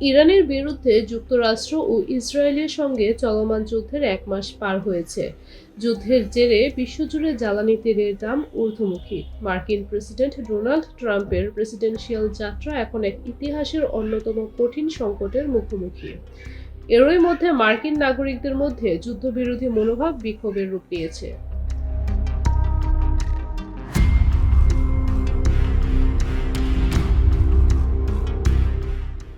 ইরানের বিরুদ্ধে যুক্তরাষ্ট্র ও ইসরায়েলের সঙ্গে চলমান যুদ্ধের ১ মাস পার হয়েছে। যুদ্ধের জেরে বিশ্বজুড়ে জ্বালানি তেলের দাম ঊর্ধ্বমুখী। মার্কিন প্রেসিডেন্ট ডোনাল্ড ট্রাম্পের প্রেসিডেন্সিয়াল যাত্রা এখন এক ইতিহাসের অন্যতম কঠিন সংকটের মুখোমুখি। এরই মধ্যে মার্কিন নাগরিকদের মধ্যে যুদ্ধবিরোধী মনোভাব বিক্ষোভের রূপ নিয়েছে।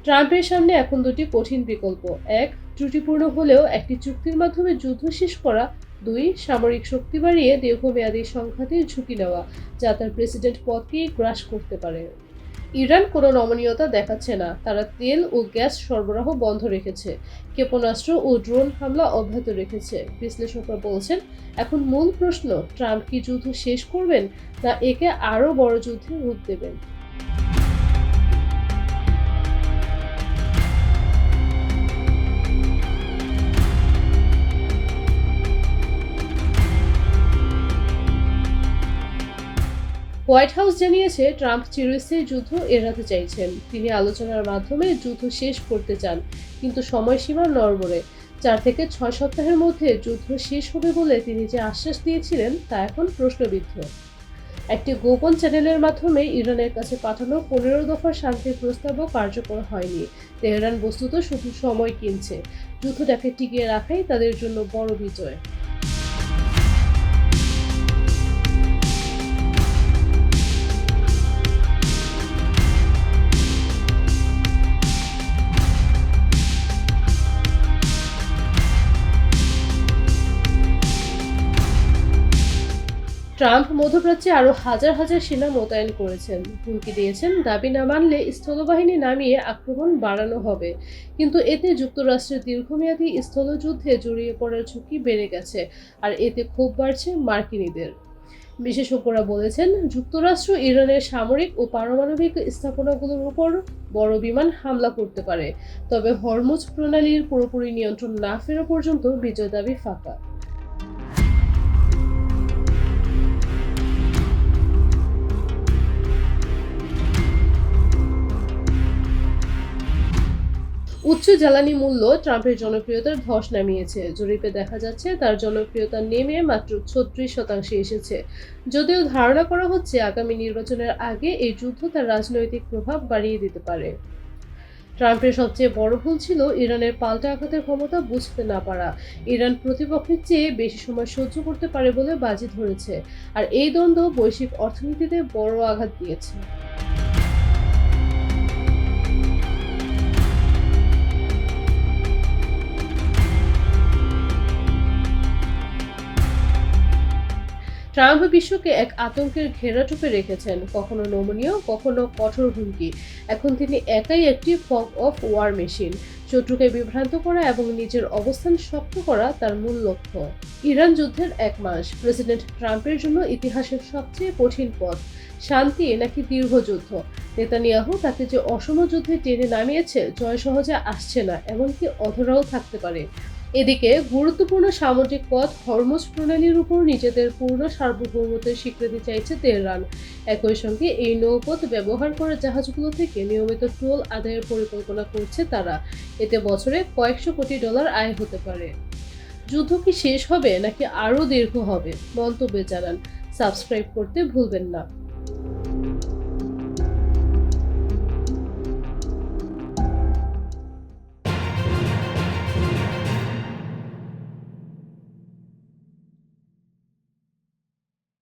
ট্রাম্পের সামনে এখন দুটি কঠিন বিকল্প। এক, ত্রুটিপূর্ণ হলেও একটি চুক্তির মাধ্যমে যুদ্ধ শেষ করা। দুই, সামরিক শক্তি বাড়িয়ে দীর্ঘমেয়াদী সংঘাতের ঝুঁকি নেওয়া, যা তার প্রেসিডেন্ট পদকে গ্রাস করতে পারে। ইরান কোনো নমনীয়তা দেখাচ্ছে না। তারা তেল ও গ্যাস সরবরাহ বন্ধ রেখেছে, ক্ষেপণাস্ত্র ও ড্রোন হামলা অব্যাহত রেখেছে। বিশ্লেষকরা বলছেন, এখন মূল প্রশ্ন, ট্রাম্প কি যুদ্ধ শেষ করবেন, না একে আরও বড় যুদ্ধে রূপ দেবেন। হোয়াইট হাউস জানিয়েছে, ট্রাম্প চিরস্থায়ী যুদ্ধ এড়াতে চাইছেন। তিনি আলোচনার মাধ্যমে যুদ্ধ শেষ করতে চান, কিন্তু সময়সীমা নড়বড়ে। ৪ থেকে ৬ সপ্তাহের মধ্যে যুদ্ধ শেষ হবে বলে তিনি যে আশ্বাস দিয়েছিলেন, তা এখন প্রশ্নবিদ্ধ। একটি গোপন চ্যানেলের মাধ্যমে ইরানের কাছে পাঠানো ১৫ দফার শান্তির প্রস্তাবও কার্যকর হয়নি। তেহরান বস্তুত শুধু সময় কিনছে। যুদ্ধটাকে টিকিয়ে রাখাই তাদের জন্য বড় বিজয়। ট্রাম্প মধ্যপ্রাচ্যে আরও হাজার হাজার সেনা মোতায়েন করেছেন, হুমকি দিয়েছেন দাবি না মানলে স্থলবাহিনী নামিয়ে আক্রমণ বাড়ানো হবে। কিন্তু এতে যুক্তরাষ্ট্রের দীর্ঘমেয়াদী স্থলযুদ্ধে জড়িয়ে পড়ার ঝুঁকি বেড়ে গেছে, আর এতে ক্ষোভ বাড়ছে মার্কিনীদের। বিশেষজ্ঞরা বলেছেন, যুক্তরাষ্ট্র ইরানের সামরিক ও পারমাণবিক স্থাপনাগুলোর উপর বড় বিমান হামলা করতে পারে, তবে হরমুজ প্রণালীর পুরোপুরি নিয়ন্ত্রণ না ফেরা পর্যন্ত বিজয় দাবি ফাঁকা। উচ্চ জ্বালানি মূল্য ট্রাম্পের জনপ্রিয়তার ধস নামিয়েছে। জরিপে দেখা যাচ্ছে, তার জনপ্রিয়তা নেমে মাত্র ৩৬% এসেছে। যদিও ধারণা করা হচ্ছে, আগামী নির্বাচনের আগে এই যুদ্ধ তার রাজনৈতিক প্রভাব বাড়িয়ে দিতে পারে। ট্রাম্পের সবচেয়ে বড় ভুল ছিল ইরানের পাল্টা আঘাতের ক্ষমতা বুঝতে না পারা। ইরান প্রতিপক্ষের চেয়ে বেশি সময় সহ্য করতে পারে বলে বাজি ধরেছে, আর এই দ্বন্দ্ব বৈশ্বিক অর্থনীতিতে বড় আঘাত দিয়েছে। ট্রাম্প বিশ্বকে এক আতঙ্কের ঘেরাটোপে রেখেছেন, কখনো নমনীয়, কখনো কঠোর হুমকি। এখন তিনি একাই একটি ফগ অফ ওয়ার মেশিন। শত্রুকে বিভ্রান্ত করা এবং নিজের অবস্থান শক্ত করা তার মূল লক্ষ্য। ইরান যুদ্ধের ১ মাস প্রেসিডেন্ট ট্রাম্পের জন্য ইতিহাসের সবচেয়ে কঠিন পথ। শান্তি নাকি দীর্ঘ যুদ্ধ? নেতানিয়াহু তাকে যে অসম যুদ্ধে টেনে নামিয়েছে, জয় সহজে আসছে না, এমনকি অধরাও থাকতে পারে। এদিকে গুরুত্বপূর্ণ সামুদ্রিক পথ হরমুজ প্রণালীর উপর নিজেদের পূর্ণ সার্বভৌমত্বের স্বীকৃতি চাইছে তেহরান। একই সঙ্গে এই নৌপথ ব্যবহার করা জাহাজগুলো থেকে নিয়মিত টোল আদায়ের পরিকল্পনা করছে তারা। এতে বছরে কয়েকশো কোটি ডলার আয় হতে পারে। যুদ্ধ কি শেষ হবে নাকি আরও দীর্ঘ হবে? মন্তব্যে জানান। সাবস্ক্রাইব করতে ভুলবেন না।